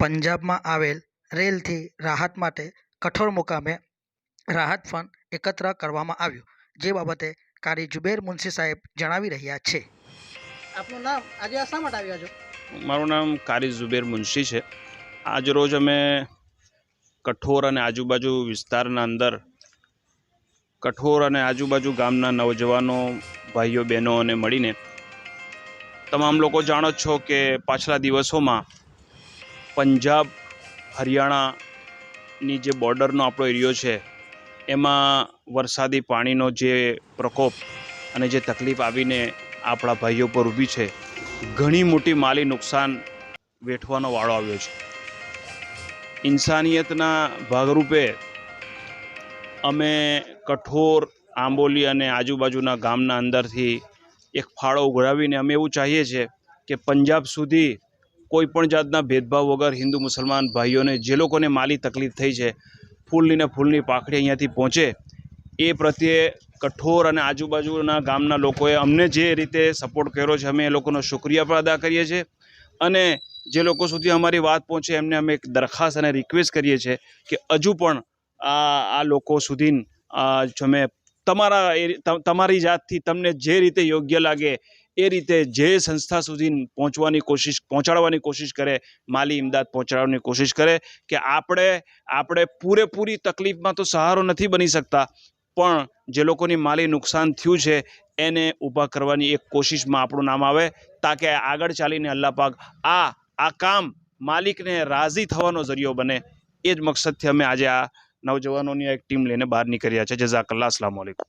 પંજાબમાં આવેલ રેલથી રાહત માટે કઠોર મુકામે રાહત ફંડ એકત્ર કરવામાં આવ્યું, જે બાબતે કારી ઝુબેર મુનશી સાહેબ જણાવી રહ્યા છે। આપનું નામ, આજે આ શા માટે આવ્યા છો? મારું નામ કારી ઝુબેર મુનશી છે। આજ રોજ અમે કઠોર અને આજુબાજુ વિસ્તારના અંદર કઠોર અને આજુબાજુ ગામના નવજવાનો ભાઈઓ બહેનો અને મળીને તમામ લોકો જાણો છો કે પાછલા દિવસોમાં પંજાબ હરિયાણાની જે બોર્ડરનો આપણો એરિયો છે એમાં વરસાદી પાણીનો જે પ્રકોપ અને જે તકલીફ આવીને આપણા ભાઈઓ પર ઊભી છે, ઘણી મોટી માલી નુકસાન વેઠવાનો વાળો આવ્યો છે। ઇન્સાનિયતના ભાગરૂપે અમે કઠોર, આંબોલી અને આજુબાજુના ગામના અંદરથી એક ફાળો ઉઘરાવીને અમે એવું ચાહીએ છીએ કે પંજાબ સુધી કોઈ પણ જાતના ભેદભાવ વગર હિન્દુ મુસલમાન ભાઈઓને જે લોકોને માલી તકલીફ થઈ છે, ફૂલની ને ફૂલની પાખડી અહીંયાથી પહોંચે એ પ્રત્યે કઠોર અને આજુબાજુના ગામના લોકોએ અમને જે રીતે સપોર્ટ કર્યો છે અમે એ લોકોનો શુક્રિયા પણ અદા કરીએ છીએ। અને જે લોકો સુધી અમારી વાત પહોંચે એમને અમે એક દરખાસ્ત અને રિક્વેસ્ટ કરીએ છીએ કે હજુ પણ આ લોકો સુધી તમે તમારી જાતથી તમને જે રીતે યોગ્ય લાગે એ રીતે જે સંસ્થા સુધી પહોંચાડવાની કોશિશ કરે, માલી ઇમદાદ પહોંચાડવાની કોશિશ કરે કે આપણે પૂરેપૂરી તકલીફમાં તો સહારો નથી બની શકતા, પણ જે લોકોની માલી નુકસાન થયું છે એને ઊભા કરવાની એક કોશિશમાં આપણું નામ આવે, તાકે આગળ ચાલીને અલ્લાહ પાક આ કામ માલિકને રાજી થવાનો જરિયો બને। એ જ મકસદથી અમે આજે આ નવજવાનોની એક ટીમ લઈને બહાર નીકળ્યા છે। જઝાકલ્લાહ, અસ્સલામુ અલૈકુમ।